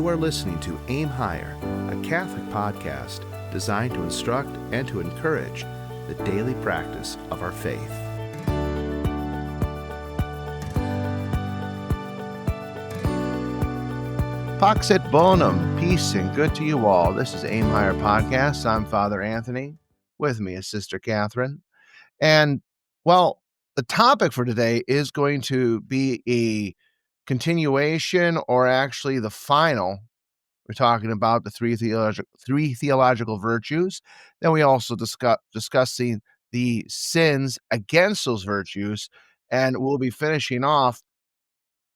You are listening to Aim Higher, a Catholic podcast designed to instruct and to encourage the daily practice of our faith. Pax et Bonum, peace and good to you all. This is Aim Higher Podcast. I'm Father Anthony. With me is Sister Catherine. And, well, the topic for today is going to be a continuation, or actually the final. We're talking about the three theological virtues. Then we also discussing the sins against those virtues. And we'll be finishing off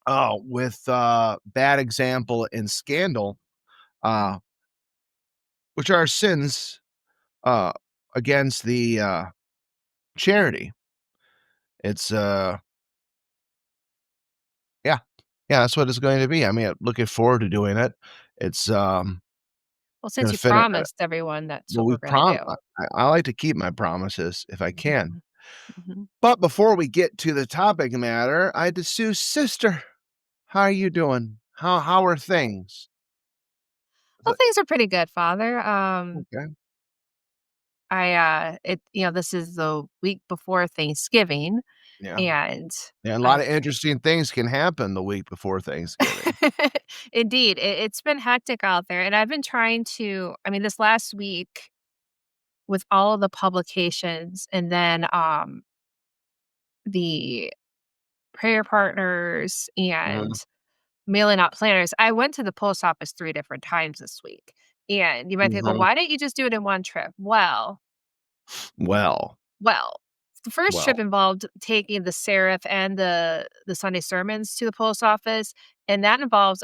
with bad example and scandal, which are sins against the charity. It's that's what it's going to be. I mean, looking forward to doing it. It's Well, since you promised everyone that's what we're going to do. I like to keep my promises if I can. Mm-hmm. But before we get to the topic matter, I just sister, how are you doing? How are things? Well, things are pretty good, Father. Okay. This is the week before Thanksgiving, Yeah. and A lot of interesting things can happen the week before Thanksgiving. Indeed, it's been hectic out there, and I've been trying to. I mean, this last week with all of the publications, and then the prayer partners and mailing out planners. I went to the post office 3 different times this week, and you might think, "Well, why didn't you just do it in one trip?" Well, the first trip involved taking the Seraph and the Sunday sermons to the post office, and that involves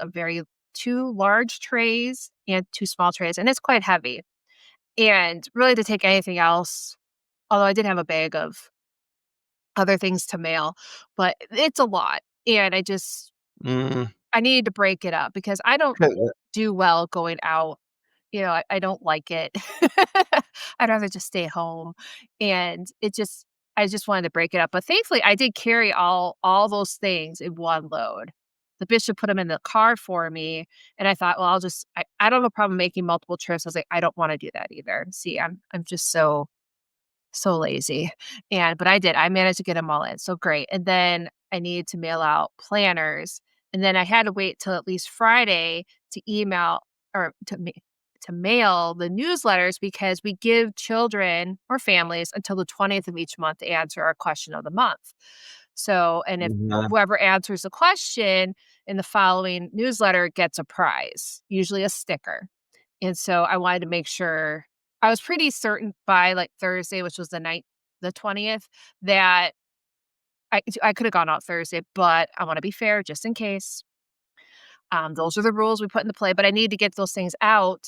2 large trays and 2 small trays, and it's quite heavy. And really to take anything else, although I did have a bag of other things to mail, but it's a lot, and I needed to break it up because I don't do well going out. I don't like it. I'd rather just stay home, and I just wanted to break it up, but thankfully, I did carry all those things in one load. The bishop put them in the car for me, and I thought, "Well, I don't have a problem making multiple trips." I was like, "I don't wanna do that either." See, I'm just so lazy, but I did. I managed to get them all in, so great, and then I needed to mail out planners, and then I had to wait till at least Friday to email or to mail the newsletters because we give children or families until the 20th of each month to answer our question of the month. So, and if whoever answers the question in the following newsletter gets a prize, usually a sticker. And so I wanted to make sure I was pretty certain by, like, Thursday, which was the 20th, that I could have gone out Thursday, but I wanna be fair just in case. Those are the rules we put into play, but I need to get those things out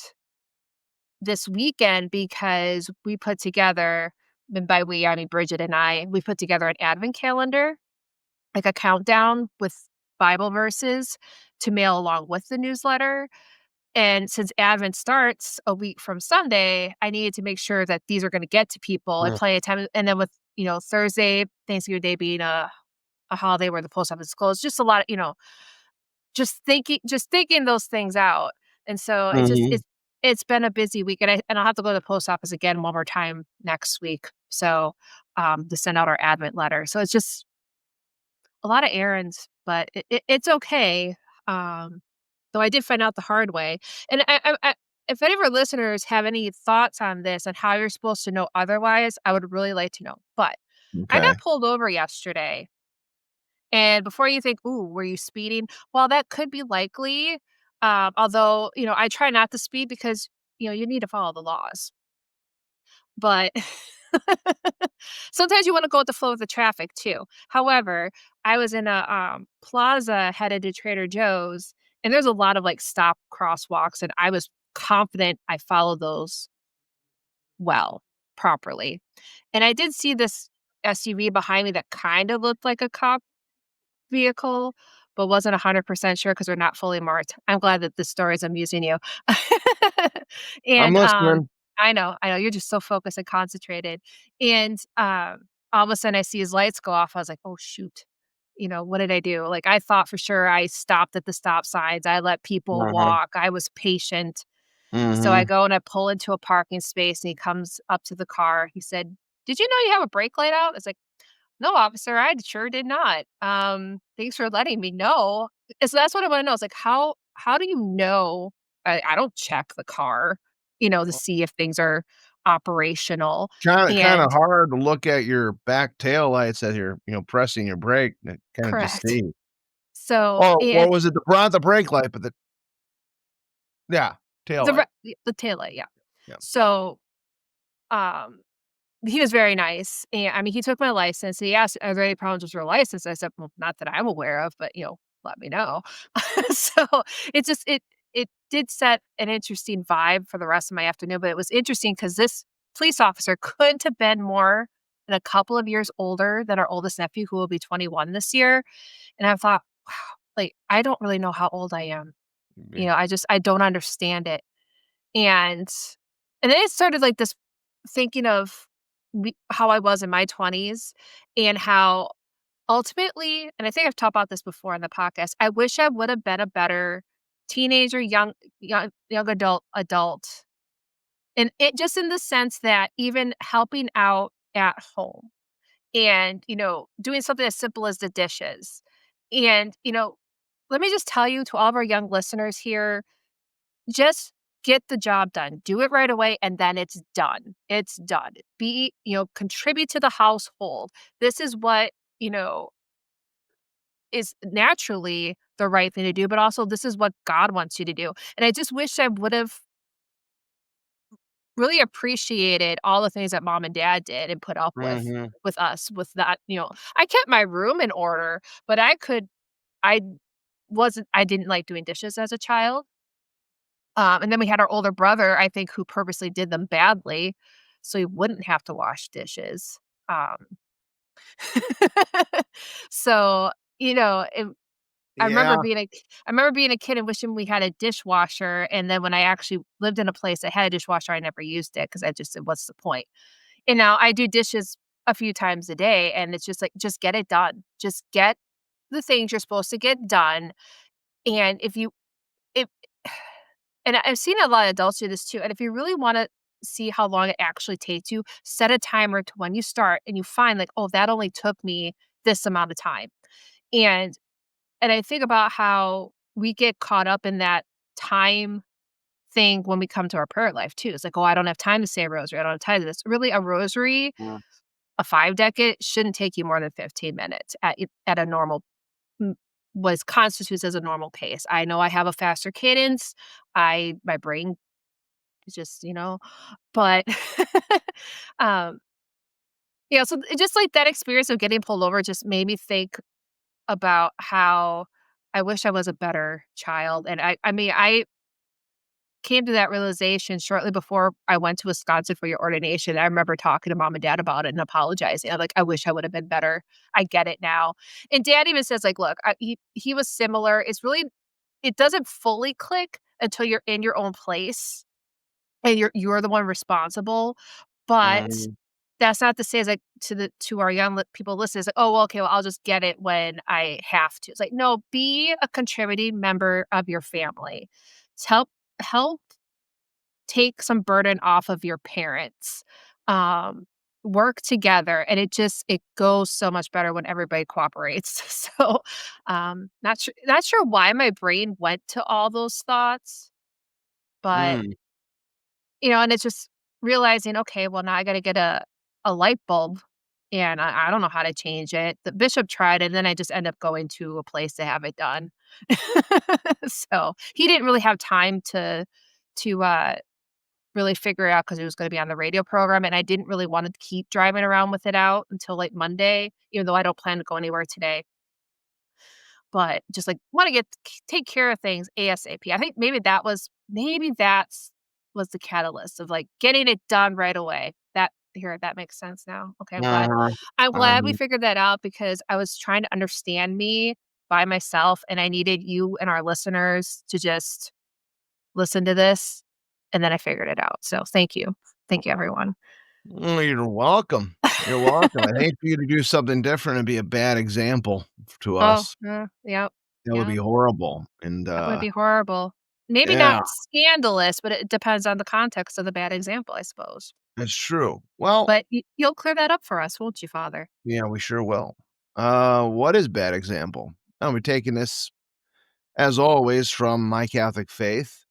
this weekend because we put together, and by we, I mean Bridget and we put together an advent calendar, like a countdown with Bible verses to mail along with the newsletter. And since Advent starts a week from Sunday, I needed to make sure that these are gonna get to people in plenty of time, and then with, Thursday, Thanksgiving Day being a holiday where the post office is closed, just a lot of, just thinking those things out, and so it's been a busy week, and I'll have to go to the post office again one more time next week, so, to send out our Advent letter, so it's just a lot of errands, but it's okay, though I did find out the hard way, and I if any of our listeners have any thoughts on this and how you're supposed to know otherwise, I would really like to know, but I Okay. got pulled over yesterday, and before you think, "Ooh, were you speeding?" Well, that could be likely, although, I try not to speed because, you need to follow the laws, but sometimes you wanna go with the flow of the traffic too. However, I was in a, plaza headed to Trader Joe's, and there's a lot of, like, stop crosswalks, and I was confident I followed those properly. And I did see this SUV behind me that kinda looked like a cop vehicle, but wasn't 100% sure because 'cause we're not fully marked. I'm glad that this story is amusing you. I'm And, listening. I know, you're just so focused and concentrated, and, all of a sudden, I see his lights go off, I was like, "Oh, shoot." what did I do? Like, I thought for sure I stopped at the stop signs. I let people Uh-huh. walk. I was patient. So I Mhm. go and I pull into a parking space and he comes up to the car. He said, "Did you know you have a brake light out?" I was like, "No, officer, I sure did not. Thanks for letting me know." So that's what I wanna know. Is like, how do you know? I don't check the car, to see if things are operational. Kinda And hard to look at your back tail lights as you're, pressing your brake and kinda just correct. see. So, Or and was it the brake light, but the yeah, tail light. the taillight, yeah. Yeah. So, um he was very nice, and, I mean, he took my license, he asked, "Are there any problems with your license?" I said, "Well, not that I'm aware of, but, let me know." So, it just it did set an interesting vibe for the rest of my afternoon, but it was interesting because this police officer couldn't have been more than a couple of years older than our oldest nephew, who will be 21 this year, and I thought, "Wow, like, I don't really know how old I am." Yeah. I don't understand it. And and then it started like this thinking of how I was in my 20s and how ultimately, and I think I've talked about this before in the podcast, I wish I would have been a better teenager, young adult. And it just in the sense that even helping out at home and, doing something as simple as the dishes. And, let me just tell you to all of our young listeners here, just get the job done. Do it right away, and then it's done. It's done. Contribute to the household. This is what, you know, is naturally the right thing to do, but also this is what God wants you to do. And I just wish I would have really appreciated all the things that mom and dad did and put up Mhm. with us with that. I kept my room in order, but I I didn't like doing dishes as a child. And then we had our older brother, I think, who purposely did them badly so he wouldn't have to wash dishes. Um, so, I remember Yeah. I remember being a kid and wishing we had a dishwasher, and then when I actually lived in a place that had a dishwasher, I never used it because I just said, "What's the point?" And now I do dishes a few times a day, and it's just like, just get it done. Just get the things you're supposed to get done, and if and I've seen a lot of adults do this too, and if you really wanna see how long it actually takes you, set a timer to when you start and you find like, "Oh, that only took me this amount of time." And I think about how we get caught up in that time thing when we come to our prayer life too. It's like, "Oh, I don't have time to say a rosary. I don't have time to this." Really, a rosary, Mm. a 5 decade, shouldn't take you more than 15 minutes at a normal m was constitutes as a normal pace. I know I have a faster cadence. My brain is just, but, um, so it just like that experience of getting pulled over just made me think about how I wish I was a better child, and I mean, I came to that realization shortly before I went to Wisconsin for your ordination. I remember talking to mom and dad about it and apologizing. I'm like, "I wish I would have been better. I get it now." And dad even says like, "Look, he was similar. It doesn't fully click until you're in your own place and you're the one responsible, but Mhm. that's not to say it's like to our young people listening, it's like, "Oh, well, okay, well, I'll just get it when I have to." It's like, no, be a contributing member of your family. Help take some burden off of your parents. Um, Work together, and it goes so much better when everybody cooperates. So, not sure why my brain went to all those thoughts, but Mm. and it's just realizing, okay, well, now I gotta get a light bulb, and I don't know how to change it. The bishop tried, and then I just end up going to a place to have it done. So, he didn't really have time to really figure it out because it was gonna be on the radio program, and I didn't really wanna keep driving around with it out until, like, Monday, even though I don't plan to go anywhere today. But just, like, wanna take care of things ASAP. I think maybe that's was the catalyst of, like, getting it done right away. That makes sense now. Okay, Uh-huh. I'm glad we Uh-huh. figured that out because I was trying to understand me by myself, and I needed you and our listeners to just listen to this, and then I figured it out. So, thank you. Thank you, everyone. You're welcome. You're welcome. I'd hate for you to do something different and be a bad example to Oh, us. yep, That would be yep, horrible, and, that would be horrible. Maybe yeah, not scandalous, but it depends on the context of the bad example, I suppose. that's true. Well, But you'll clear that up for us, won't you, Father? yeah, we sure will. What is bad example? I'll be taking this, as always, from my Catholic faith.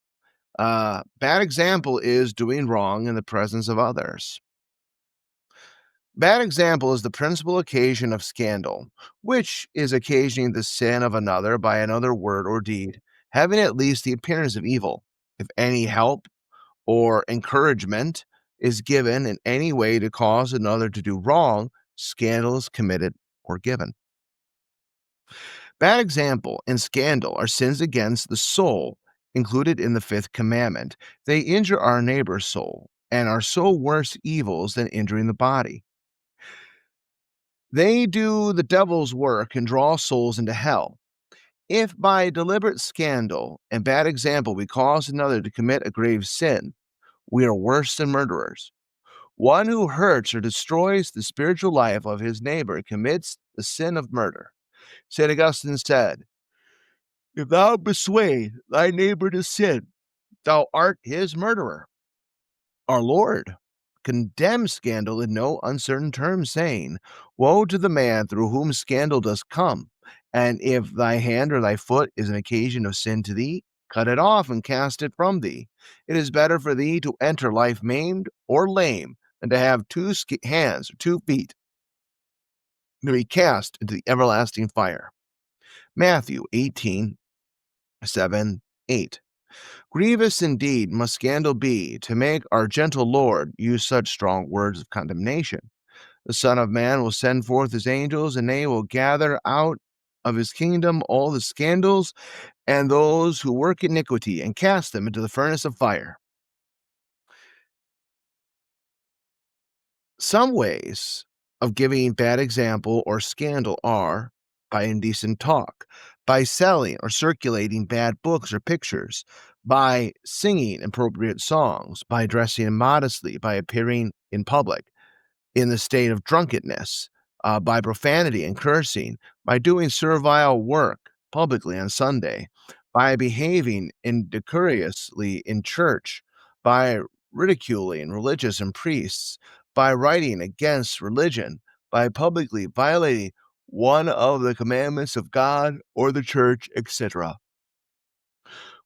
Bad example is doing wrong in the presence of others. Bad example is the principal occasion of scandal, which is occasioning the sin of another by another word or deed, having at least the appearance of evil. If any help or encouragement is given in any way to cause another to do wrong, scandal is committed or given. Bad example and scandal are sins against the soul included in the fifth commandment. They injure our neighbor's soul and are so worse evils than injuring the body. They do the devil's work and draw souls into hell. If by deliberate scandal and bad example we cause another to commit a grave sin, we are worse than murderers. One who hurts or destroys the spiritual life of his neighbor commits the sin of murder. St. Augustine said, if thou persuade thy neighbor to sin, thou art his murderer. Our Lord condemns scandal in no uncertain terms, saying, woe to the man through whom scandal does come. And if thy hand or thy foot is an occasion of sin to thee, cut it off and cast it from thee. It is better for thee to enter life maimed or lame than to have two hands or 2 feet to be cast into the everlasting fire. Matthew 18:7-8. Grievous indeed must scandal be to make our gentle Lord use such strong words of condemnation. The Son of Man will send forth his angels, and they will gather out of his kingdom all the scandals and those who work iniquity, and cast them into the furnace of fire. Some ways of giving bad example or scandal are by indecent talk, by selling or circulating bad books or pictures, by singing inappropriate songs, by dressing immodestly, by appearing in public in the state of drunkenness, by profanity and cursing, by doing servile work publicly on Sunday, by behaving indecorously in church, by ridiculing religious and priests, by writing against religion, by publicly violating one of the commandments of God or the church, etc.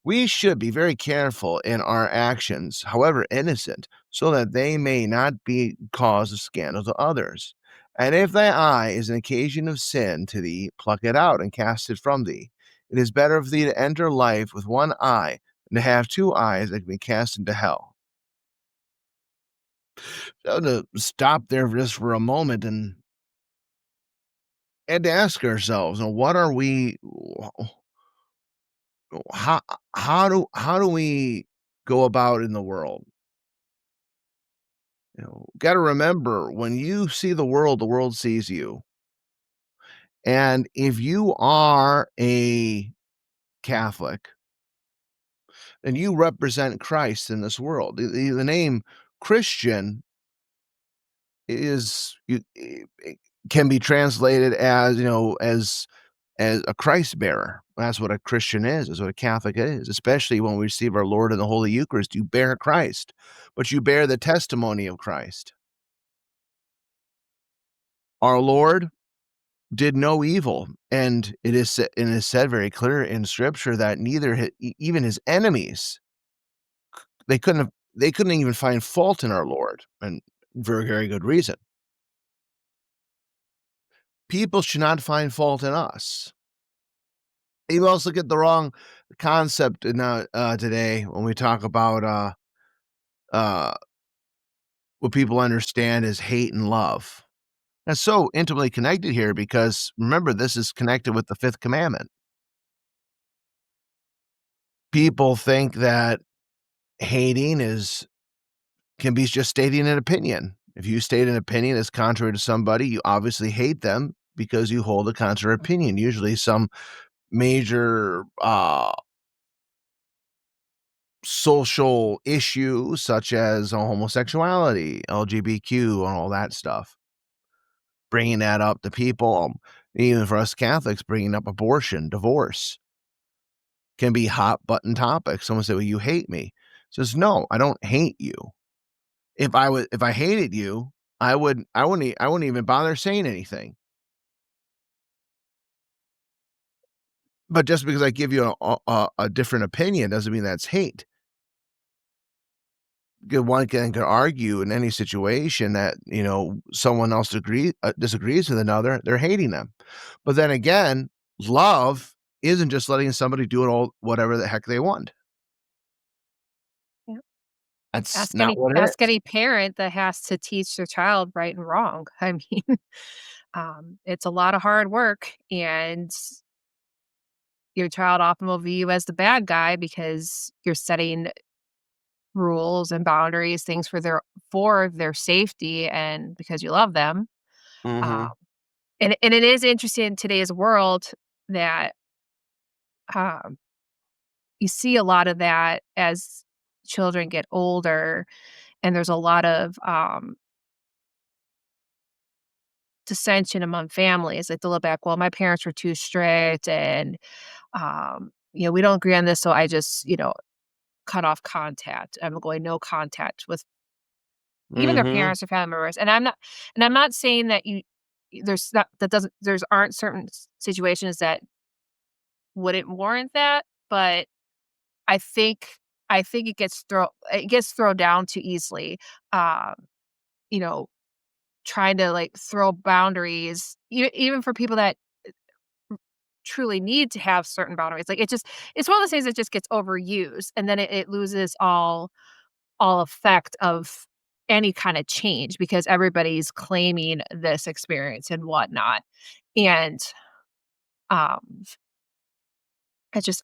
We should be very careful in our actions, however innocent, so that they may not be cause of scandal to others. And if thy eye is an occasion of sin to thee, pluck it out and cast it from thee. It is better for thee to enter life with one eye than to have 2 eyes that can be cast into hell. So to stop there just for a moment and to ask ourselves, what are we how how do we go about in the world? Got to remember when you see the world sees you. And if you are a Catholic, then you represent Christ in this world. The name Christian is it can be translated as as a Christ bearer. That's what a Christian is what a Catholic is, especially when we receive our Lord in the Holy Eucharist. You bear Christ, but you bear the testimony of Christ. Our Lord did no evil, and it is said very clear in Scripture that neither even his enemies they couldn't even find fault in our Lord, and for a very good reason. People should not find fault in us. You also get the wrong concept in, today when we talk about uh, what people understand as hate and love. That's so intimately connected here because remember, this is connected with the fifth commandment. People think that hating is can be just stating an opinion. If you state an opinion that's contrary to somebody, you obviously hate them because you hold a contrary opinion, usually some major social issue such as homosexuality, LGBTQ, and all that stuff. bringing that up to people, even for us Catholics, bringing up abortion, divorce can be hot button topics. Someone say, "Well, you hate me." Says, "No, I don't hate you. If I hated you, I wouldn't even bother saying anything. But just because I give you a different opinion doesn't mean that's hate." One can argue in any situation that, someone else disagrees with another, they're hating them. But then again, love isn't just letting somebody do it all whatever the heck they want. Yeah. That's Ask not any what it ask is. any parent that has to teach their child right and wrong. I mean, it's a lot of hard work, and your child often will view you as the bad guy because you're setting rules and boundaries, things for their safety and because you love them. Um, Mhm. and it is interesting in today's world that, um, you see a lot of that as children get older, and there's a lot of, dissension among families. Like, they look back, "Well, my parents were too strict, and, we don't agree on this, so I just, cut off contact. I'm going no contact with even their Mhm. parents or family members." And I'm not saying that there's not that doesn't there's aren't certain situations that wouldn't warrant that, but I think I think it gets thrown down too easily. Um, you know, trying to, like, throw boundaries even for people that truly need to have certain boundaries. Like, it's one of those things that just gets overused, and then it loses all effect of any kind of change because everybody's claiming this experience and whatnot. And, um, I just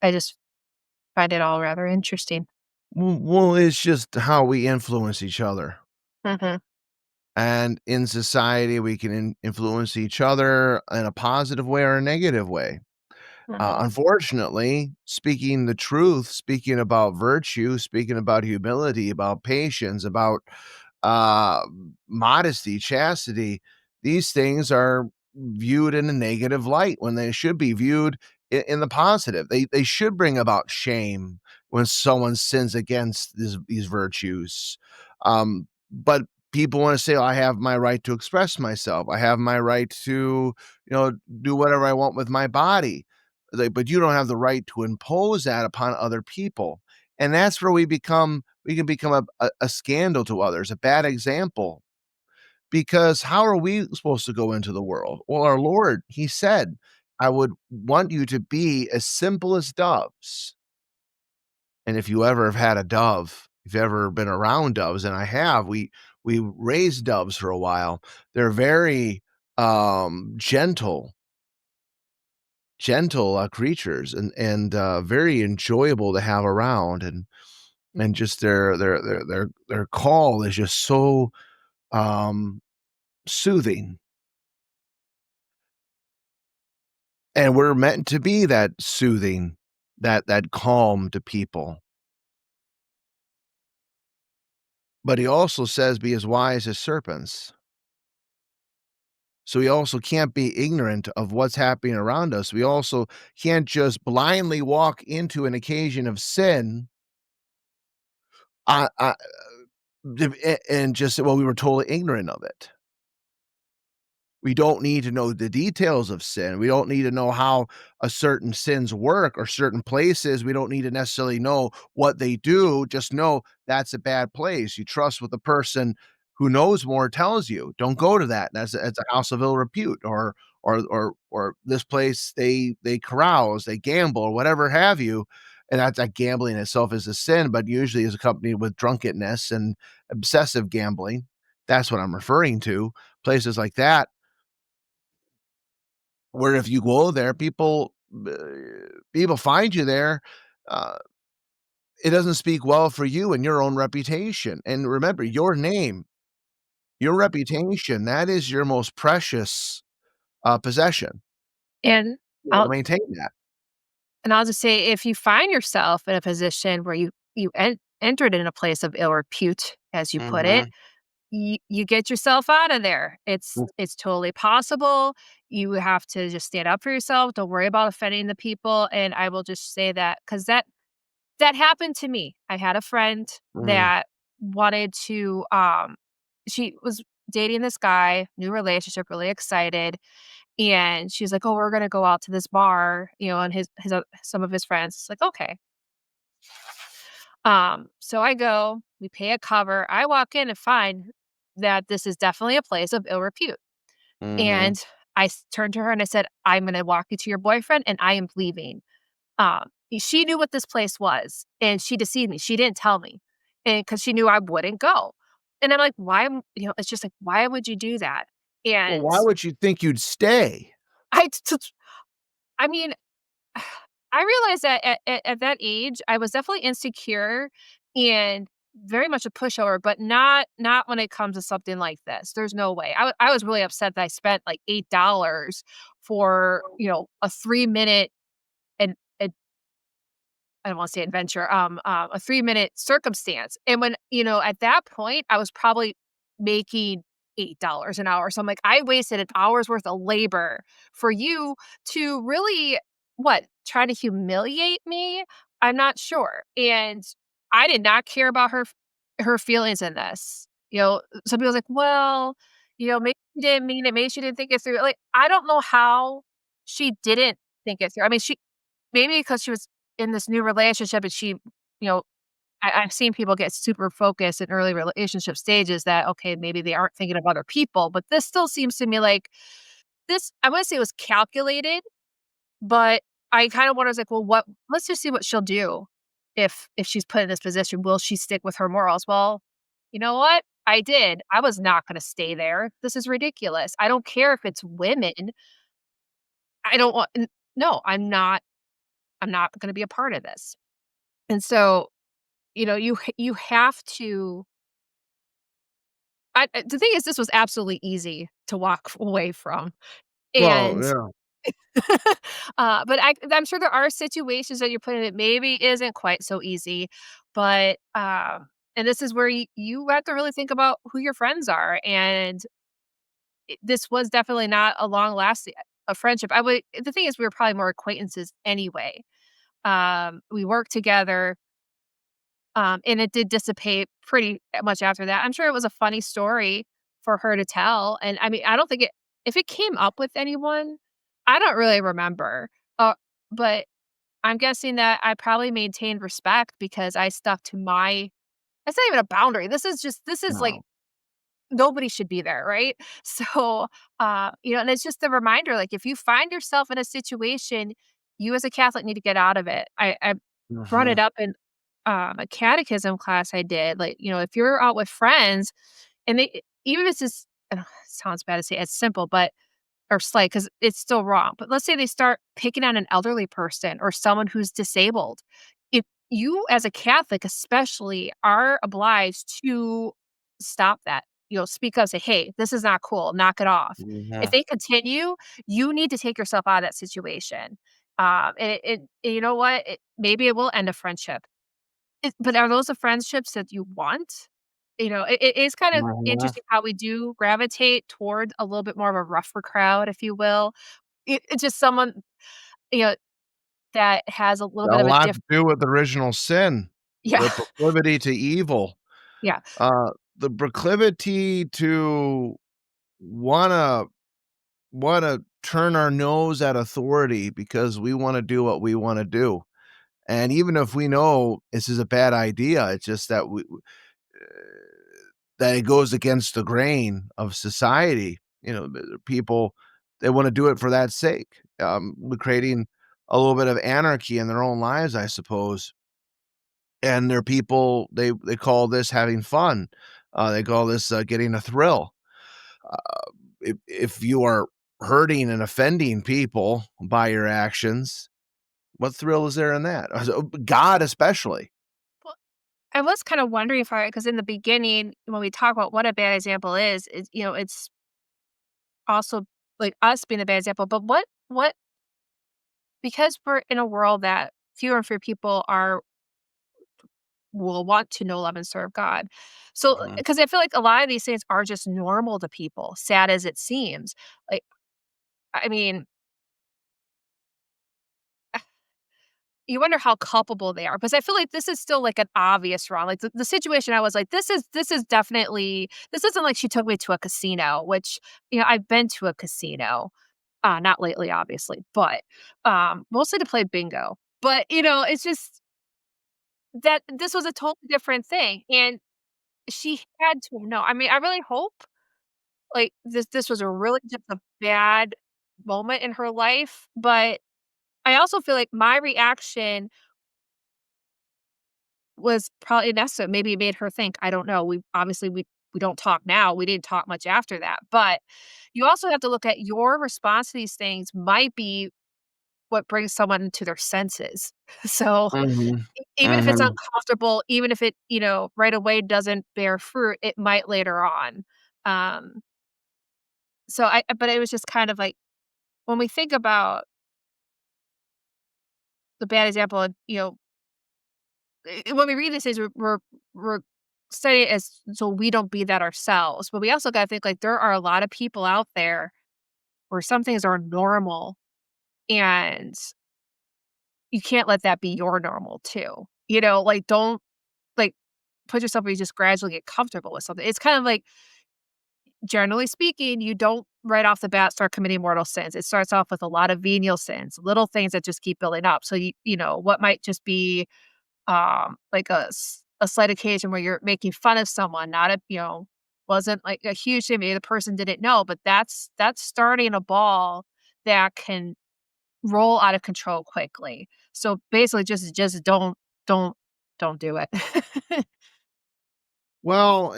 find it all rather interesting. Well, it's just how we influence each other. Mhm, And in society, we can influence each other in a positive way or a negative way. mhm. Unfortunately, speaking the truth, speaking about virtue, speaking about humility, about patience, about uh, modesty, chastity, these things are viewed in a negative light when they should be viewed in the positive. They should bring about shame when someone sins against these virtues. But people want to say, "Oh, I have my right to express myself. I have my right to, do whatever I want with my body." But you don't have the right to impose that upon other people. And that's where we can become a scandal to others, a bad example. Because how are we supposed to go into the world? Well, our Lord, He said, "I would want you to be as simple as doves." And if you ever have had a dove, if you've ever been around doves, and I have, we raised doves for a while. They're very gentle, creatures, and very enjoyable to have around, and just their call is just so um soothing, and we're meant to be that soothing, that calm to people. But he also says, "Be as wise as serpents." So we also can't be ignorant of what's happening around us. We also can't just blindly walk into an occasion of sin, uh, uh, and just say, "Well, we were totally ignorant of it." We don't need to know the details of sin. We don't need to know how a certain sins work or certain places. We don't need to necessarily know what they do. Just know that's a bad place. You trust what the person who knows more tells you. Don't go to that. That's a house of ill repute, or this place they carouse, they gamble, or whatever have you. And that's that gambling itself is a sin, but usually is accompanied with drunkenness and obsessive gambling. That's what I'm referring to. Places like that where if you go there, people find you there, uh, it doesn't speak well for you and your own reputation. And remember, your name, your reputation, that is your most precious, possession. And You wanna I'll maintain that. and I'll just say, if you find yourself in a position where you entered in a place of ill repute, as you put it, Mhm. you get yourself out of there. Mm, It's totally possible. You have to just stand up for yourself. Don't worry about offending the people, and I will just say that because that happened to me. I had a friend mhm, that wanted to, she was dating this guy, new relationship, really excited, and she's like, "Oh, we're gonna go out to this bar," and some of his friends. It's like, "Okay." So I go, we pay a cover. I walk in and find that this is definitely a place of ill repute. mhm. And turned to her and I said, "I'm gonna walk you to your boyfriend and I am leaving." She knew what this place was, and she deceived me. She didn't tell me, and because she knew I wouldn't go. And I'm like, "Why?" It's just like, "Why would you do that?" Well, And why would you think you'd stay? I, t- t- I mean, I realized that at that age, I was definitely insecure and very much a pushover, but not when it comes to something like this. There's no way. I was really upset that I spent like $8 for a 3 minute and I don't wanna say adventure, a 3-minute circumstance, and when at that point, I was probably making $8 an hour, so I'm like, "I wasted an hour's worth of labor for you to really" what? Try to humiliate me? I'm not sure, and I did not care about her feelings in this. Some people's like, "Well, maybe she didn't mean it, maybe she didn't think it through." Like, I don't know how she didn't think it through. I mean, maybe because she was in this new relationship and you know, I've seen people get super focused in early relationship stages that, okay, maybe they aren't thinking of other people, but this still seems to me like I wouldn't say it was calculated, but I kind of wonder, like, well, let's just see what she'll do if she's put in this position. Will she stick with her morals? Well, you know what? I did. I was not going to stay there. This is ridiculous. I don't care if it's women. I don't want, no, I'm not going to be a part of this. And so, you have to the thing is this was absolutely easy to walk away from, Well, and, yeah. but I'm sure there are situations that you're put in it maybe isn't quite so easy, but, and this is where you have to really think about who your friends are, and this was definitely not a long lasting a friendship. The thing is we were probably more acquaintances anyway. We worked together. And it did dissipate pretty much after that. I'm sure it was a funny story for her to tell, and I mean, I don't think if it came up with anyone, I don't really remember, but I'm guessing that I probably maintained respect because I stuck to my it's not even a boundary. This is like No. nobody should be there, right? So, and it's just a reminder, like, if you find yourself in a situation, you as a Catholic need to get out of it. I brought it Mhm. up in, a catechism class I did, like, if you're out with friends and even if it's just sounds bad to say it's simple, but or slight, because it's still wrong. But let's say they start picking on an elderly person or someone who's disabled. If you as a Catholic especially are obliged to stop that, speak up, say, "Hey, this is not cool, knock it off." If Mhm. they continue, you need to take yourself out of that situation. And you know what? Maybe it will end a friendship. But are those the friendships that you want? It is kind of Mhm. interesting how we do gravitate toward a little bit more of a rougher crowd, if you will. It's just someone, you know, that has a little Got bit a of a lot to do with original sin, yeah, the proclivity to evil, yeah. the proclivity to wanna wanna turn our nose at authority because we wanna do what we wanna do, and even if we know this is a bad idea, it's just that that it goes against the grain of society. The people, they wanna do it for that sake, creating a little bit of anarchy in their own lives, I suppose. And there are people, they call this having fun. They call this, getting a thrill. Uh, if you are hurting and offending people by your actions, what thrill is there in that? God especially. Well, I was kind of wondering if because in the beginning, when we talk about what a bad example is, it's also like us being a bad example. But because we're in a world that fewer and fewer people are will want to know, love, and serve God. So, Mhm. because I feel like a lot of these things are just normal to people, sad as it seems. Like, I mean, you wonder how culpable they are, because I feel like this is still, like, an obvious wrong, like, the situation I was like, "This is definitely this isn't like she took me to a casino," which, I've been to a casino, not lately, obviously, but, mostly to play bingo, but, it's just that this was a totally different thing, and she had to know. I mean, I really hope, like, this was a really just a bad moment in her life, but I also feel like my reaction was probably necessary. Maybe it made her think, I don't know. We don't talk now. We didn't talk much after that. But you also have to look at your response to these things might be what brings someone to their senses. So Mhm. even if it's Mhm. uncomfortable, even if it, right away doesn't bear fruit, it might later on. Um, but it was just kind of like when we think about the bad example, and when we read these things, we're studying it as so we don't be that ourselves. But we also gotta think, like, there are a lot of people out there where some things are normal, and you can't let that be your normal too. Like, don't, like, put yourself where you just gradually get comfortable with something. It's kind of like, generally speaking, you don't right off the bat start committing mortal sins. It starts off with a lot of venial sins, little things that just keep building up. So what might just be like a slight occasion where you're making fun of someone, not a wasn't like a huge thing. Maybe the person didn't know, but that's starting a ball that can roll out of control quickly. So basically, just don't don't do it. Well,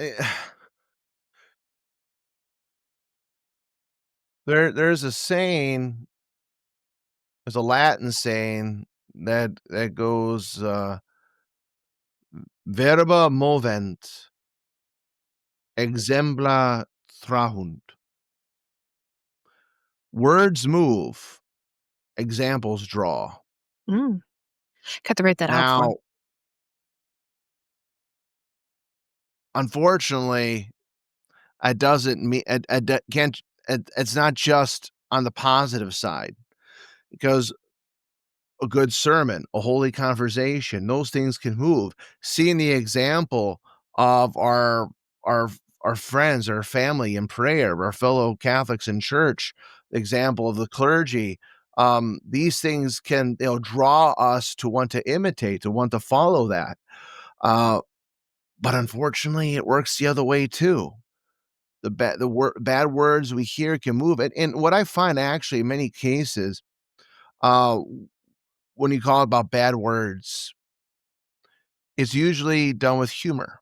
there's a saying, there's a Latin saying that goes, "Verba movent, exempla trahunt." Words move, examples draw. Mm, got to write that out for him. Now, unfortunately, it doesn't mean it can't it's not just on the positive side, because a good sermon, a holy conversation, those things can move. Seeing the example of our our friends, our family in prayer, our fellow Catholics in church, the example of the clergy, these things can, draw us to want to imitate, to want to follow that. Uh, but unfortunately, it works the other way too. Bad words we hear can move it. And what I find actually in many cases, uh, when you call about bad words, it's usually done with humor.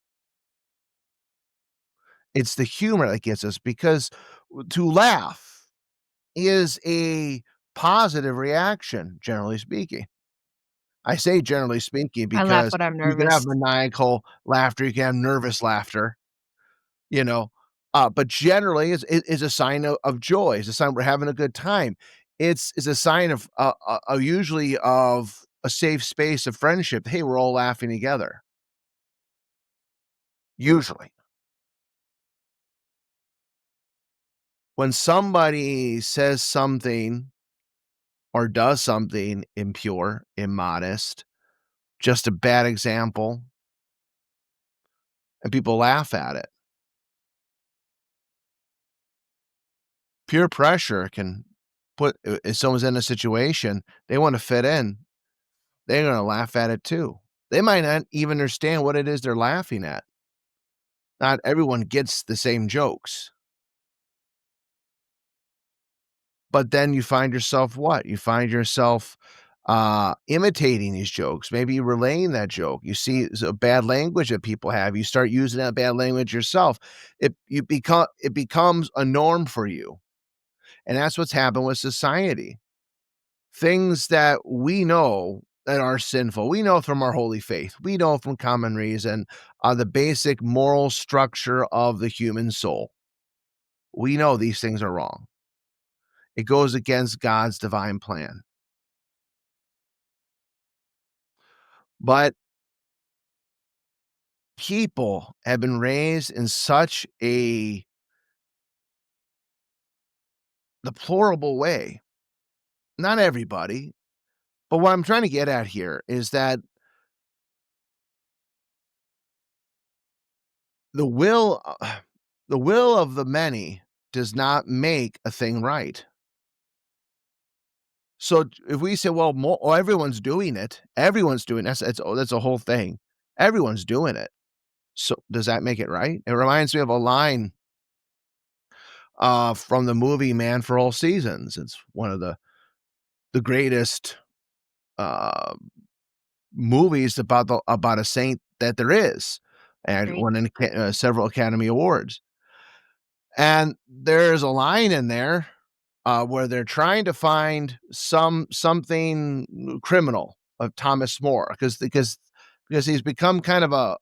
It's the humor that gets us, because to laugh is a positive reaction, generally speaking. I say generally speaking I laugh because when I'm you can have nervous. maniacal laughter, you can have nervous laughter, you know, but generally is a sign of joy. It's a sign we're having a good time. It's a sign of usually of a safe space of friendship. Hey, we're all laughing together. Usually, when somebody says something or does something impure, immodest, just a bad example, and people laugh at it, peer pressure can put, if someone's in a situation, they want to fit in, they're going to laugh at it too. They might not even understand what it is they're laughing at. Not everyone gets the same jokes. But then you find yourself what? You find yourself, imitating these jokes, maybe relaying that joke. You see a bad language that people have, you start using that bad language yourself. It becomes a norm for you, and that's what's happened with society. Things that we know that are sinful, we know from our holy faith, we know from common reason, the basic moral structure of the human soul. We know these things are wrong. It goes against God's divine plan. But people have been raised in such a deplorable way. Not everybody, but what I'm trying to get at here is that the will the will of the many does not make a thing right. So if we say, well, everyone's doing it, that's a whole thing. Everyone's doing it. So does that make it right? It reminds me of a line from the movie Man for All Seasons. It's one of the greatest uh, movies about a saint that there is, and Agree. won several Academy Awards. And there's a line in there where they're trying to find something criminal of Thomas More because he's become kind of a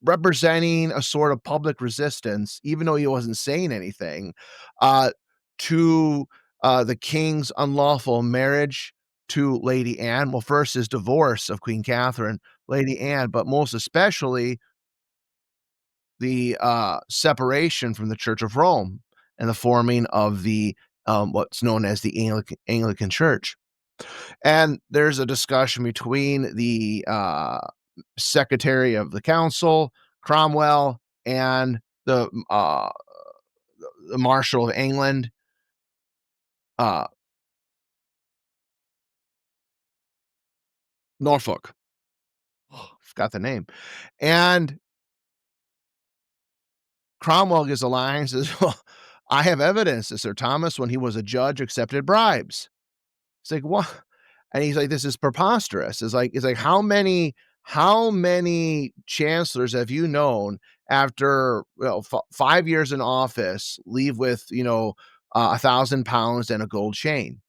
representing a sort of public resistance, even though he wasn't saying anything, uh, to the king's unlawful marriage to Lady Anne. Well, first his divorce of Queen Catherine, Lady Anne, but most especially the separation from the Church of Rome and the forming of the what's known as the Anglican Church. And there's a discussion between the Secretary of the Council, Cromwell, and the Marshal of England, uh, Norfolk. Forgot the name. And Cromwell gives a line, says, "Well, I have evidence that Sir Thomas, when he was a judge, accepted bribes." It's like, what? And he's like, this is preposterous. It's like, how many chancellors have you known after 5 years in office leave with £1,000 and a gold chain?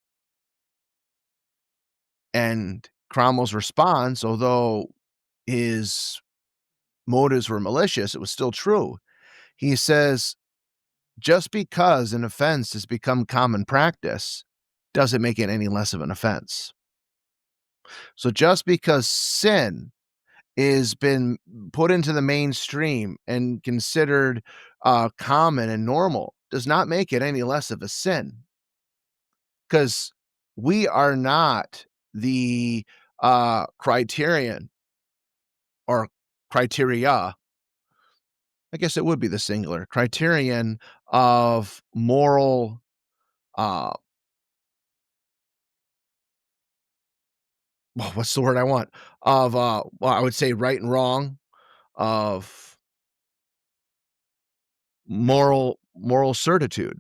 And Cromwell's response, although his motives were malicious, it was still true. He says, just because an offense has become common practice doesn't make it any less of an offense. So just because sin is been put into the mainstream and considered common and normal does not make it any less of a sin, because we are not the criterion or criteria. I guess it would be the singular criterion of moral. Uh, what's the word I want? Of I would say right and wrong, of moral certitude.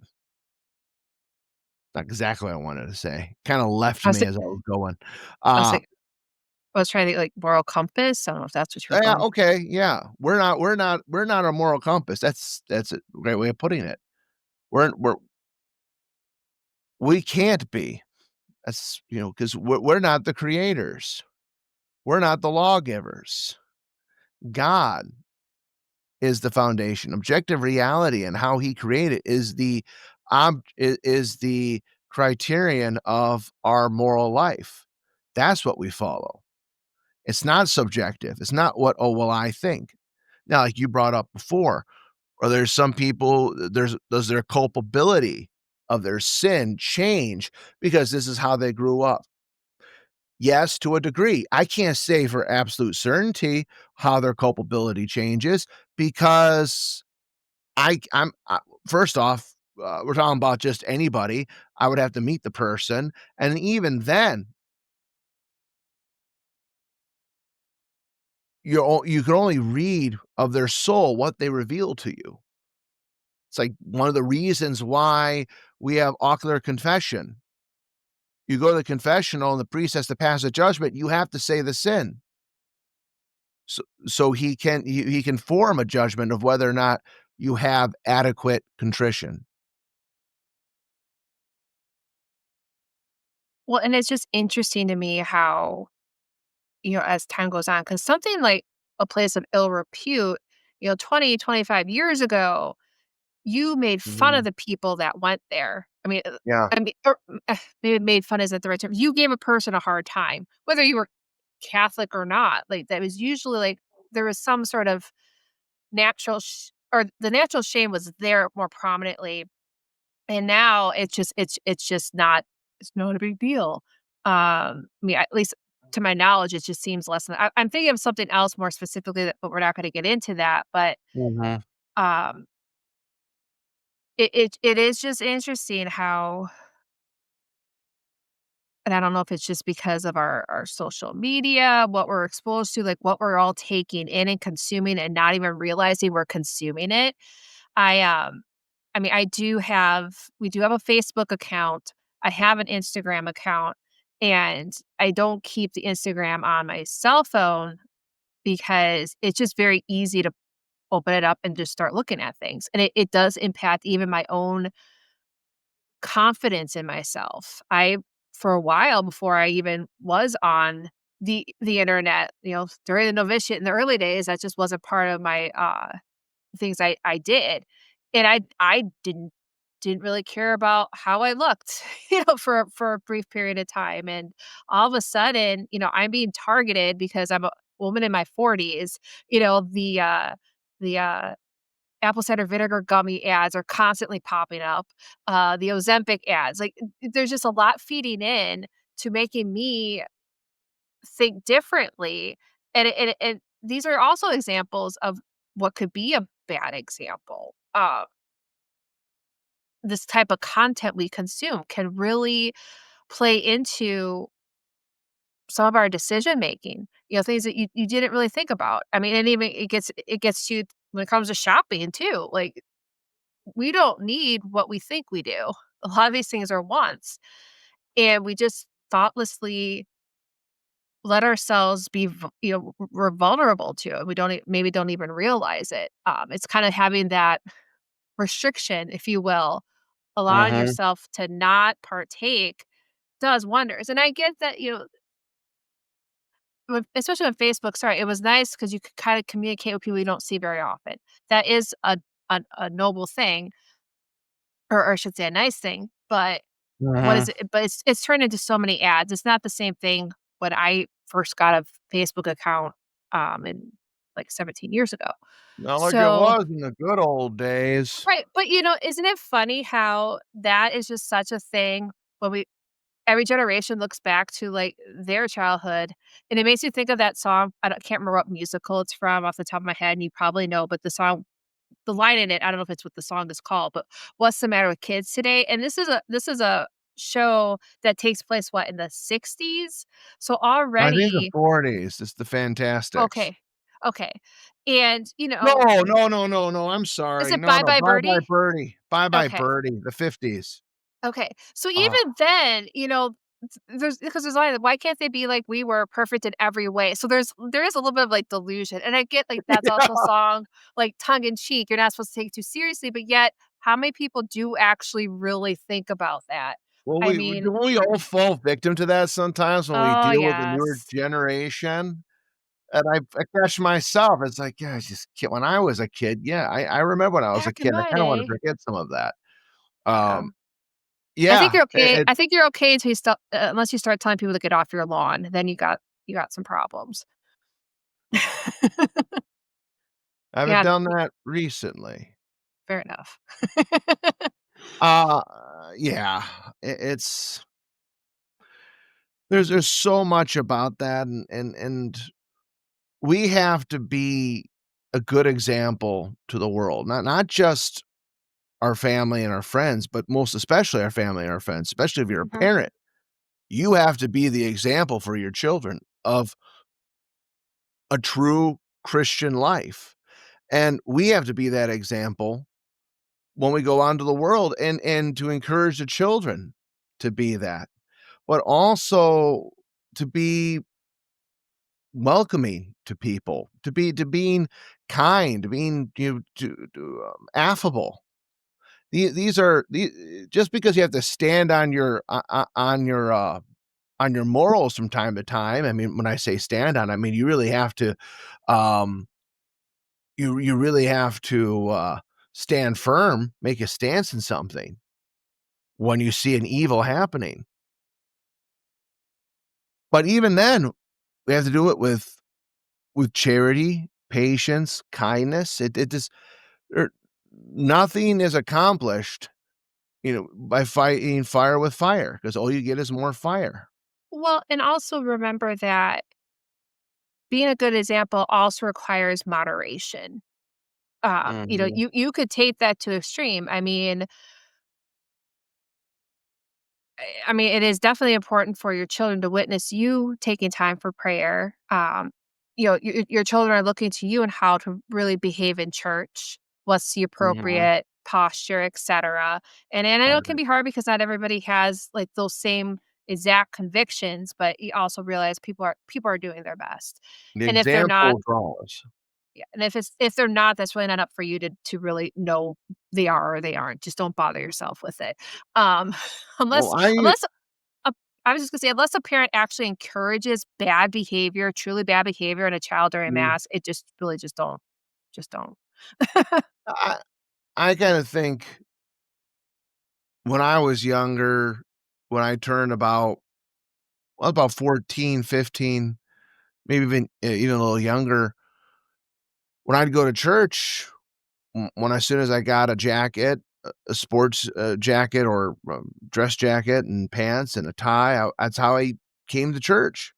Not exactly what I wanted to say. Kinda left I was me thi as I was going. I was Uh, like I was trying to think, like, moral compass? I don't know if that's what you were yeah, going for. okay, yeah. We're not a moral compass. That's a great way of putting it. We're we can't be. That's, because we're not the creators. We're not the lawgivers. God is the foundation. Objective reality and how he created is the criterion of our moral life. That's what we follow. It's not subjective. It's not what, "Oh, well, I think." Now, like you brought up before, or there's some people, does their culpability of their sin change because this is how they grew up? Yes, to a degree. I can't say for absolute certainty how their culpability changes because first off, we're talking about just anybody. I would have to meet the person, and even then, you can only read of their soul what they reveal to you. It's like one of the reasons why we have ocular confession. You go to the confessional and the priest has to pass a judgment, you have to say the sin. So he can form a judgment of whether or not you have adequate contrition. Well, and it's just interesting to me how, as time goes on, because something like a place of ill repute, 20, 25 years ago, you made fun of Mhm. the people that went there. Yeah. Maybe made fun isn't the right term. You gave a person a hard time, whether you were Catholic or not. Like, that was usually like there was some sort of or the natural shame was there more prominently, and now it's just not it's not a big deal. I mean, at least to my knowledge, it just seems less than I'm thinking of something else more specifically that but we're not gonna get into that, but, Mhm. um, it is just interesting how and I don't know if it's just because of our social media, what we're exposed to, like, what we're all taking in and consuming and not even realizing we're consuming it. I, um I mean, we do have a Facebook account, I have an Instagram account, and I don't keep the Instagram on my cell phone because it's just very easy to open it up and just start looking at things, and it does impact even my own confidence in myself. For a while before I even was on the internet, during the novitiate in the early days, that just wasn't part of my, things I did, and I didn't really care about how I looked, for a brief period of time, and all of a sudden, I'm being targeted because I'm a woman in my 40s, the, apple cider vinegar gummy ads are constantly popping up, the Ozempic ads, like, there's just a lot feeding in to making me think differently, and these are also examples of what could be a bad example. This type of content we consume can really play into some of our decision making, things that you didn't really think about. I mean, and even it gets to when it comes to shopping too. Like we don't need what we think we do. A lot of these things are wants, and we just thoughtlessly let ourselves be, we're vulnerable to it. We maybe don't even realize it. It's kind of having that restriction, if you will, allowing Mhm. yourself to not partake does wonders. And I get that, especially on Facebook, sorry, it was nice because you could kind of communicate with people you don't see very often. That is a noble thing, or I should say a nice thing. But what is Mhm. it? But it's turned into so many ads. It's not the same thing when I first got a Facebook account, in like 17 years ago. Not like it So was in the good old days. right, but isn't it funny how that is just such a thing when we every generation looks back to, like, their childhood, and it makes me think of that song. Can't remember what musical it's from off the top of my head, and you probably know, but the line in it, I don't know if it's what the song is called, but "What's the Matter with Kids Today?" And this is a show that takes place, what, in the '60s? So I think the already 40s, it's the Fantastics. okay, okay, and, No, no, no, no, no, I'm is sorry. it No, Bye no, Bye Bye Bye Birdie? Birdie. Bye Bye Okay. Birdie, the '50s. Okay. So Ah, even then, there's a line of, why can't they be like we were, perfect in every way? So there is a little bit of like delusion. And I get like that's also a yeah. song like tongue in cheek. You're not supposed to take it too seriously, but yet how many people do actually really think about that? Well, I don't mean, we all fall victim to that sometimes when we oh deal with the newer yes. generation? And I catch myself, it's like, yeah, I just kid when I was a kid, yeah, I remember when I was a Back in kid, I my kinda wanna day. forget some of that. Yeah. Um, yeah, it I think you're okay until you stop unless you start telling people to get off your lawn. Then you got some problems. I haven't Yeah, done that recently. fair enough. Uh, yeah, it's there's so much about that, and we have to be a good example to the world, not just our family and our friends, but most especially our family and our friends, especially if you're a Mhm. parent. You have to be the example for your children of a true Christian life, and we have to be that example when we go out into the world and to encourage the children to be that, but also to be welcoming to people, to being kind, to being affable. These are just because you have to stand on on your morals from time to time. I mean, when I say stand on, I mean you really have to um you really have to stand firm, make a stance in something when you see an evil happening. But even then, we have to do it with charity, patience, kindness. It just er, nothing is accomplished, by fighting fire with fire, because all you get is more fire. Well, and also remember that being a good example also requires moderation. Mhm, You could take that to extreme. I mean, it is definitely important for your children to witness you taking time for prayer. Your children are looking to you and how to really behave in church, what's the mhm, appropriate posture, etc. And I know it can right. be hard because not everybody has like those same exact convictions, but you also realize people are doing their best. The And if they're not, example draws. yeah, and if they're not, that's really not up for you to really know they are or they aren't. Just don't bother yourself with it. Um, Well, unless I unless a I was just gonna say, unless a parent actually encourages bad behavior, truly bad behavior in a child during mm, mass, it just really just don't. I I kinda think when I was younger, when I turned about 14, 15, maybe even a little younger, when I'd go to church, when as soon as I got a jacket, a sports, jacket or, dress jacket and pants and a tie, that's how I came to church,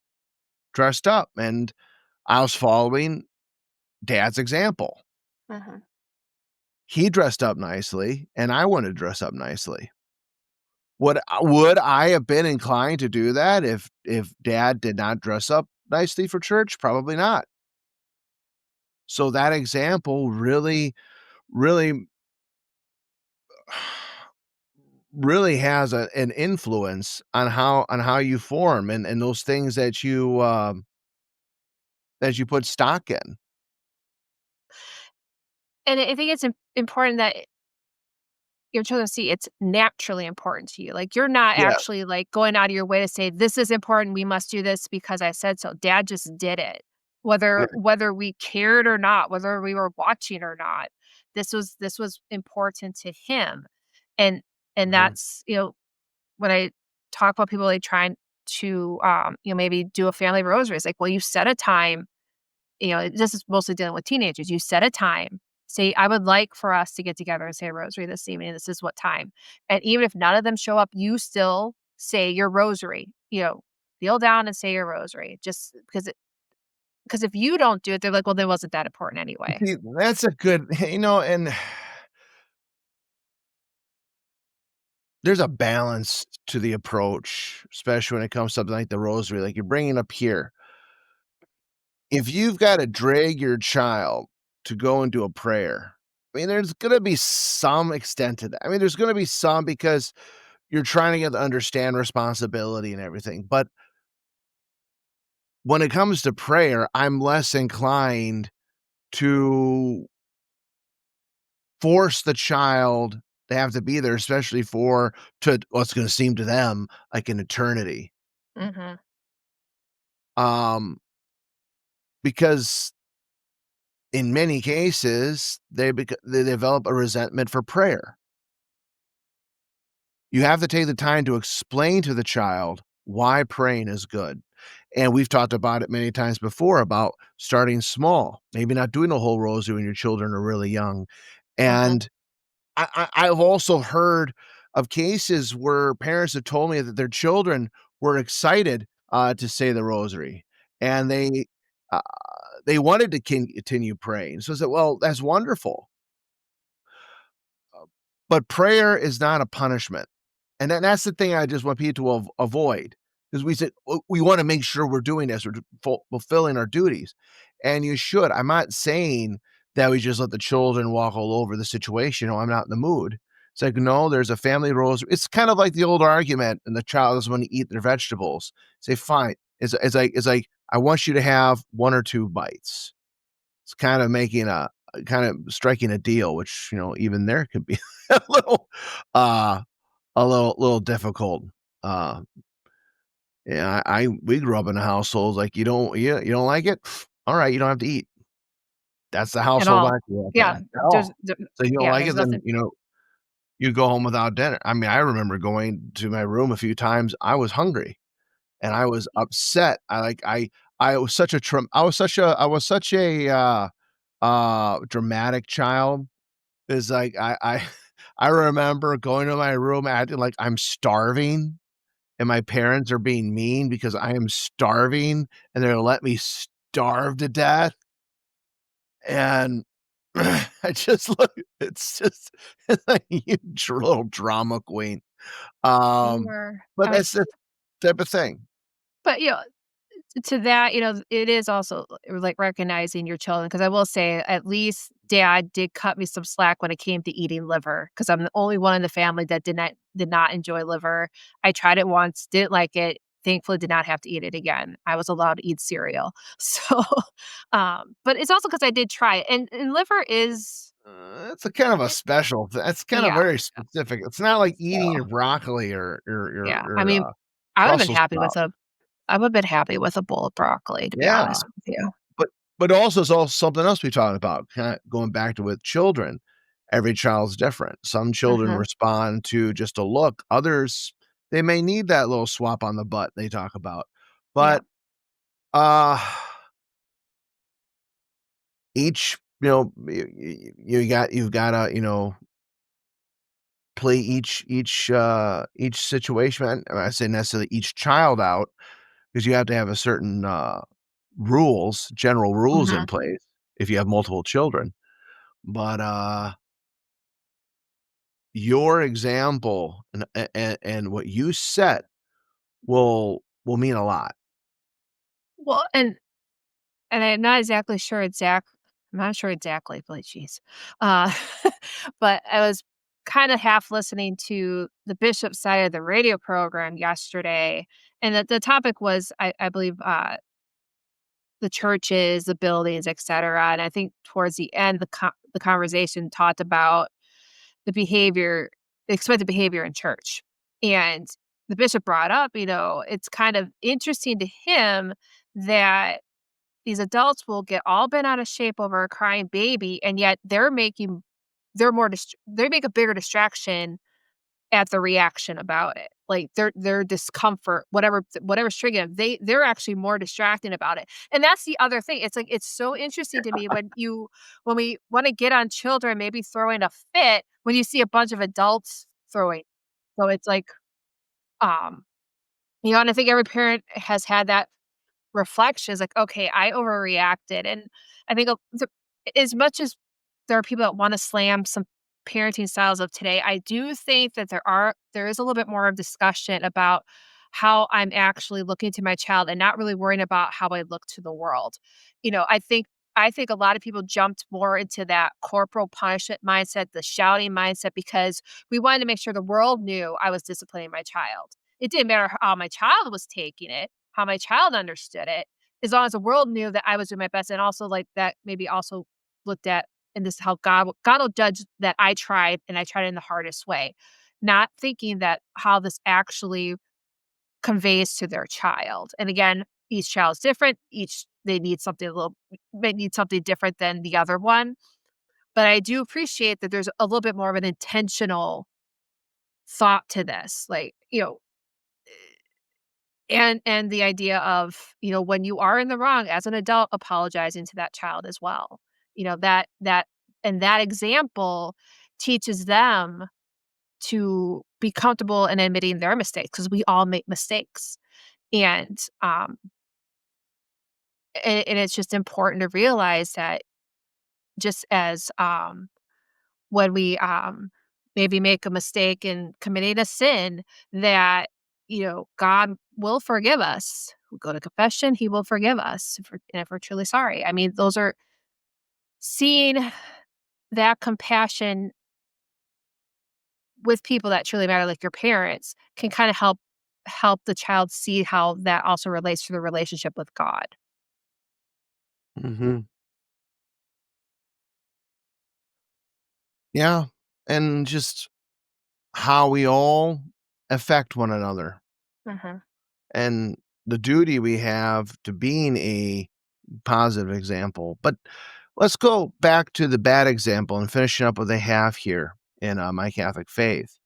dressed up, and I was following dad's example. Mhm. He dressed up nicely, and I wanted to dress up nicely. Would I have been inclined to do that if dad did not dress up nicely for church? Probably not. So that example really really has an influence on how you form and those things that you put stock in. And I think it's important that your children see it's naturally important to you. Like, you're not Yeah, actually, like, going out of your way to say, "This is important, we must do this because I said so." Dad just did it. yeah, Whether we cared or not, whether we were watching or not, this was important to him. And mhm. that's, when I talk about people, like, trying to, maybe do a family rosary, it's like, well, you set a time. This is mostly dealing with teenagers. You set a time. Say, I would like for us to get together and say a rosary this evening. This is what time. And even if none of them show up, you still say your rosary. Kneel down and say your rosary. Just because if you don't do it, they're like, well, then wasn't that important anyway. See, that's a good and there's a balance to the approach, especially when it comes to something like the rosary, like you're bringing up here. If you've gotta drag your child to go into a prayer, I mean, there's gonna be some extent to that. I mean, there's gonna be some because you're trying to get to understand responsibility and everything, but when it comes to prayer, I'm less inclined to force the child to have to be there, especially for to what's gonna seem to them like an eternity. Mhm. Um, because in many cases, they develop a resentment for prayer. You have to take the time to explain to the child why praying is good. And we've talked about it many times before about starting small, maybe not doing a whole rosary when your children are really young. Mhm. And I've also heard of cases where parents have told me that their children were excited to say the rosary and uh, they wanted to continue praying. So I said, well, that's wonderful. But prayer is not a punishment. And that's the thing I just want people to avoid, because we said, "Well, we wanna make sure we're doing this, we're fulfilling our duties." And you should. I'm not saying that we just let the children walk all over the situation, "Oh, I'm not in the mood." It's like, no, there's a family rules. It's kind of like the old argument, and the child doesn't wanna eat their vegetables. Say, "Fine." It's like, "I want you to have 1 or 2 bites." It's kind of making kind of striking a deal, which, even there could be a little, uh a little difficult. Uh, yeah, we grew up in a household like you don't like it? All right, you don't have to eat. That's the At household all. I grew up Yeah. in. At all. So you don't Yeah, like there's it, then, nothing. you go home without dinner. I mean, I remember going to my room a few times, I was hungry, and I was upset. I was such a dramatic child is like I remember going to my room acting like I'm starving and my parents are being mean because I am starving and they're gonna let me starve to death. And I just look it's just it's a huge little drama queen. You Um, were but I mean, that's the type of thing. but, to that, it is also, like, recognizing your children. Because I will say, at least dad did cut me some slack when it came to eating liver. Because 'cause I'm the only one in the family that did not enjoy liver. I tried it once, didn't like it, thankfully did not have to eat it again. I was allowed to eat cereal. So, but it's also because I did try it, and liver is It's a kind of a it special it's kind of yeah, very specific. It's not like eating so, your broccoli or yeah, I mean, I would've been Brussels happy with sprout. a I would've been happy with a bowl of broccoli, to be Yeah, honest with you. but also it's also something else we talked about, kinda going back to with children. Every child's different. Some children Mhm, respond to just a look, others, they may need that little swap on the butt they talk about. yeah. But, uh, each you've gotta, play each situation, I say necessarily each child out, because you have to have a certain, general rules in Mhm. place if you have multiple children. But, your example and what you set will mean a lot. Well, and I'm not sure exactly, but jeez. Uh, but I was kinda half listening to the bishop's side of the radio program yesterday, and the topic was, I believe, the churches, the buildings, etcetera, and I think towards the end, the conversation talked about the behavior the expected behavior in church, and the bishop brought up, it's kind of interesting to him that these adults will get all bent out of shape over a crying baby, and yet they make a bigger distraction at the reaction about it. Like, their discomfort, whatever's triggering them, they're actually more distracting about it. And that's the other thing. It's like, it's so interesting to me when we wanna get on children maybe throwing a fit when you see a bunch of adults throwing. So it's like, um, and I think every parent has had that reflections like, "Okay, I overreacted," and I think as much as there are people that wanna slam some parenting styles of today, I do think that there is a little bit more of discussion about how I'm actually looking to my child and not really worrying about how I look to the world. I think a lot of people jumped more into that corporal punishment mindset, the shouting mindset, because we wanted to make sure the world knew I was disciplining my child. It didn't matter how my child was taking it, how my child understood it, as long as the world knew that I was doing my best, and also, like, that maybe also looked at, and this is how God will judge that I tried, and I tried it in the hardest way, not thinking that how this actually conveys to their child. And again, each child is different, each they need something a little may need something different than the other one, but I do appreciate that there's a little bit more of an intentional thought to this, like, and the idea of, when you are in the wrong as an adult, apologizing to that child as well. That example teaches them to be comfortable in admitting their mistakes, because we all make mistakes. And, and it's just important to realize that just as, when we, maybe make a mistake in committing a sin, that, God will forgive us. We go to confession, he will forgive us if we're truly sorry. I mean, those are seeing that compassion with people that truly matter, like your parents, can kinda help the child see how that also relates to the relationship with God. Mhm. Yeah, and just how we all affect one another, Mhm. and the duty we have to being a positive example. But let's go back to the bad example and finishing up what they have here in, My Catholic Faith.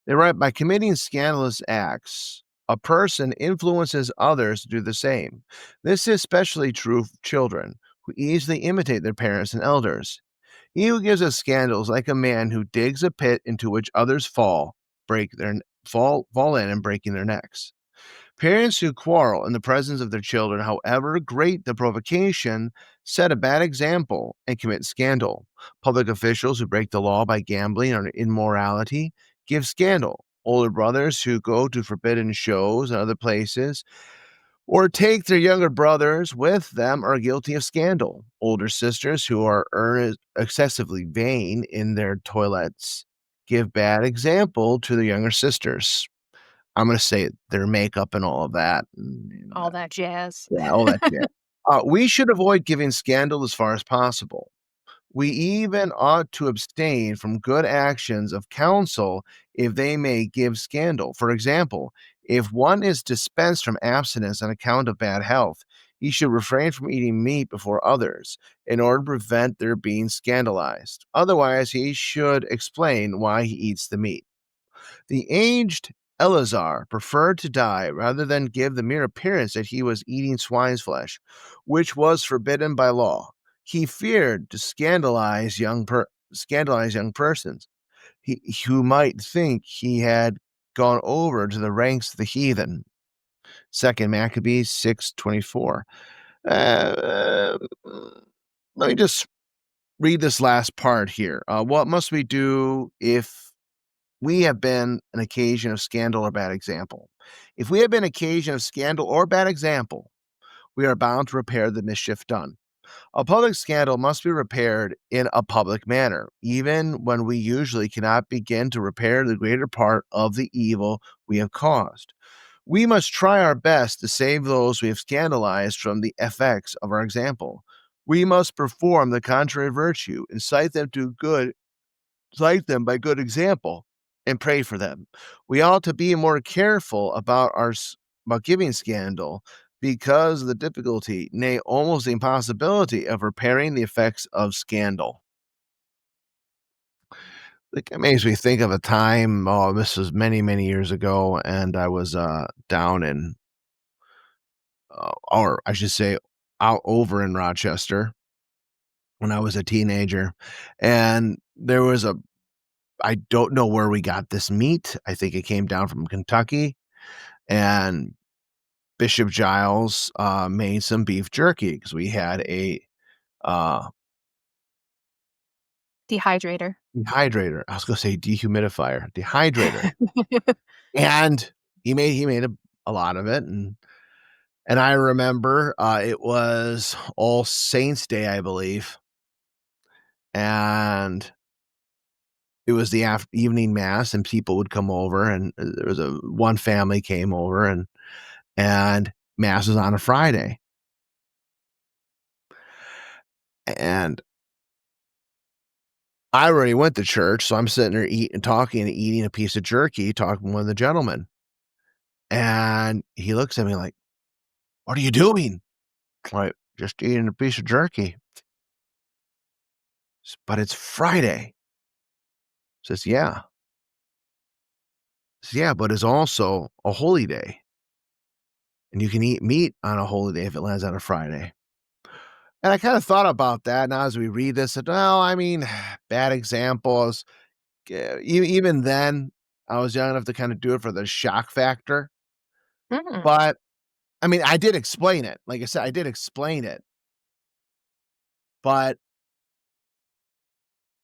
They write, "By committing scandalous acts, a person influences others to do the same. This is especially true of children who easily imitate their parents and elders. He who gives us scandal is like a man who digs a pit into which others fall in and breaking their necks. Parents who quarrel in the presence of their children, however great the provocation, set a bad example and commit scandal. Public officials who break the law by gambling or immorality give scandal. Older brothers who go to forbidden shows and other places or take their younger brothers with them are guilty of scandal. Older sisters who are excessively vain in their toilets give bad example to the younger sisters. I'm gonna say their makeup and all of that, and, All that jazz. yeah, all that jazz. We should avoid giving scandal as far as possible. We even ought to abstain from good actions of counsel if they may give scandal. For example, if one is dispensed from abstinence on account of bad health, he should refrain from eating meat before others in order to prevent their being scandalized. Otherwise, he should explain why he eats the meat. The aged Eleazar preferred to die rather than give the mere appearance that he was eating swine's flesh, which was forbidden by law. He feared to scandalize young persons who might think he had gone over to the ranks of the heathen. Second Maccabees 6:24. Uh, Let me just read this last part here. What must we do if we have been an occasion of scandal or bad example? If we have been occasion of scandal or bad example, we are bound to repair the mischief done. A public scandal must be repaired in a public manner, even when we usually cannot begin to repair the greater part of the evil we have caused. We must try our best to save those we have scandalized from the effects of our example. We must perform the contrary virtue, cite them by good example, and pray for them. We ought to be more careful about giving scandal because of the difficulty, nay, almost the impossibility of repairing the effects of scandal. Like, it makes me think of a time. Oh, this was many, many years ago, and I was down in, or I should say, out over in Rochester when I was a teenager, and there was a I don't know where we got this meat. I think it came down from Kentucky, and Bishop Giles, made some beef jerky because we had a, uh, Dehydrator. dehydrator. I was gonna say dehumidifier, dehydrator, and he made a lot of it, and I remember, it was All Saints Day, I believe, and it was the evening mass, and people would come over, and, there was one family came over, and mass was on a Friday. And I already went to church, so I'm sitting there eating, talking and eating a piece of jerky, talking with one of the gentlemen. And he looks at me like, "What are you doing?" Like, "Just eating a piece of jerky." "But it's Friday." Says, "Yeah." Says, "Yeah, but it's also a holy day. And you can eat meat on a holy day if it lands on a Friday." And I kind of thought about that now as we read this. And, well, I mean, bad examples. Even then, I was young enough to kind of do it for the shock factor. Mm. But I mean, I did explain it. Like I said, I did explain it. But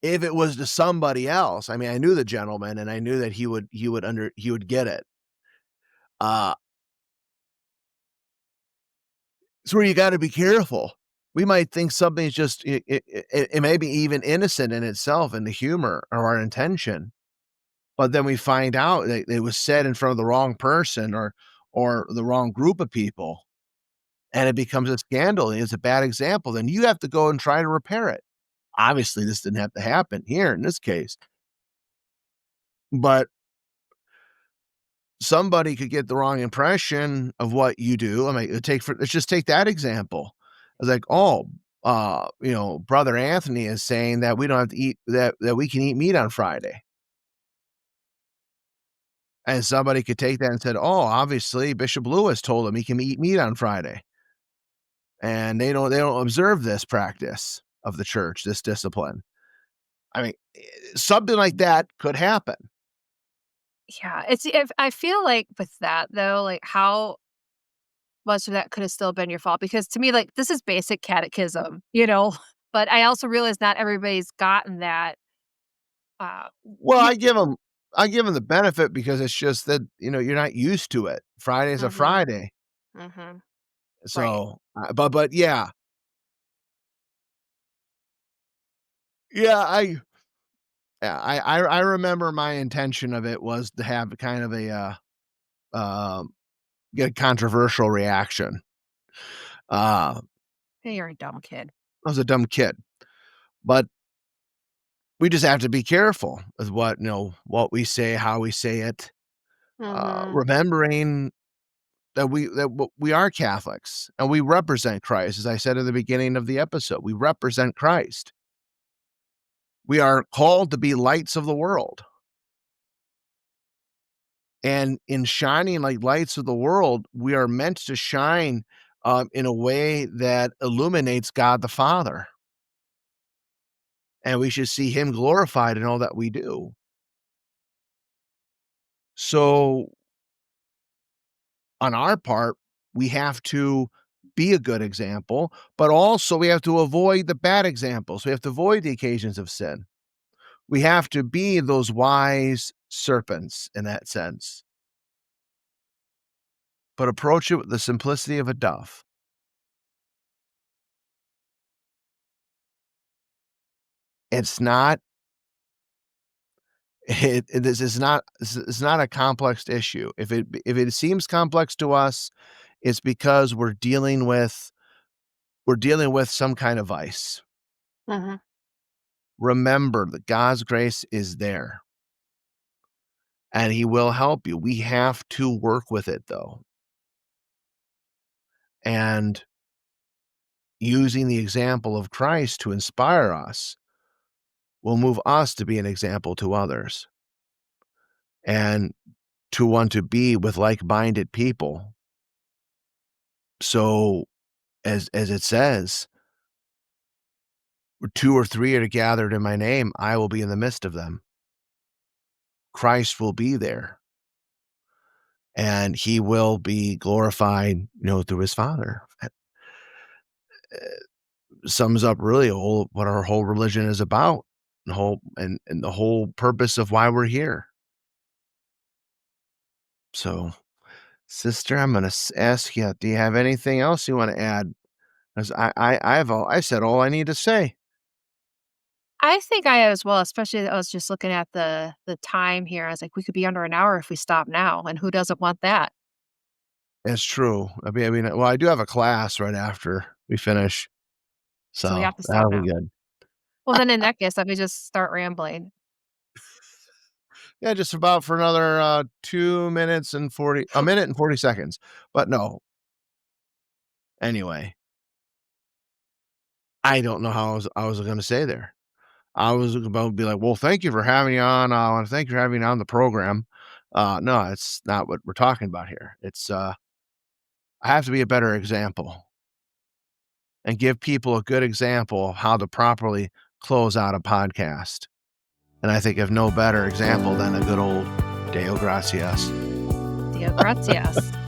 if it was to somebody else, I mean, I knew the gentleman and I knew that he would get it. Uh, it's where you gotta be careful. We might think something's just it may be even innocent in itself in the humor or our intention, but then we find out that it was said in front of the wrong person or the wrong group of people, and it becomes a scandal, and it's a bad example, then you have to go and try to repair it. Obviously, this didn't have to happen here in this case, but somebody could get the wrong impression of what you do. I mean, let's just take that example. It's like, "Oh, Brother Anthony is saying that we don't have to eat that we can eat meat on Friday." And somebody could take that and said, "Oh, obviously Bishop Lewis told him he can eat meat on Friday." and they don't observe this practice of the church, this discipline. I mean, something like that could happen. Yeah, it's if I feel like with that though, like how much of that could have still been your fault because to me, like this is basic catechism, you know. But I also realize not everybody's gotten that. Uh, Well, you, I give them the benefit because it's just that, you're not used to it. Friday's a hmm Friday. hmm right. So, but yeah. Yeah, I remember my intention of it was to have kind of um, get a controversial reaction. Uh, Hey, you're a dumb kid. I was a dumb kid, but we just have to be careful with what we say, how we say it, hmm remembering that we are Catholics and we represent Christ. As I said at the beginning of the episode, we represent Christ. We are called to be lights of the world. And in shining like lights of the world, we are meant to shine in a way that illuminates God the Father. And we should see him glorified in all that we do. So, on our part, we have to be a good example, but also we have to avoid the bad examples. We have to avoid the occasions of sin. We have to be those wise serpents in that sense, but approach it with the simplicity of a dove. It's not this is not this is not a complex issue. If it seems complex to us, it's because we're dealing with some kind of vice. hmm Remember that God's grace is there and he will help you. We have to work with it though. And using the example of Christ to inspire us will move us to be an example to others and to want to be with like-minded people. So as it says, where 2 or 3 are gathered in my name, I will be in the midst of them. Christ will be there, and he will be glorified, through his Father. That, sums up really what our whole religion is about, the whole purpose of why we're here. So, sister, I'm gonna ask you, do you have anything else you wanna add? 'Cause I said all I need to say. I think I as well, especially I was just looking at the time here. I was like, we could be under an hour if we stop now, and who doesn't want that? It's true. I mean, well, I do have a class right after we finish, So we so have to stop that'll be now. good. Well, then in that case, let me just start rambling. Yeah, just about for another, 2 minutes and 40 a minute and 40 seconds. But no, anyway, I don't know how I was gonna say there. I was about to be like, "Well, thank you for having me on, I wanna thank you for having me on the program." No, it's not what we're talking about here. I have to be a better example and give people a good example of how to properly close out a podcast, and I think of no better example than a good old Deo Gratias. Deo Gratias.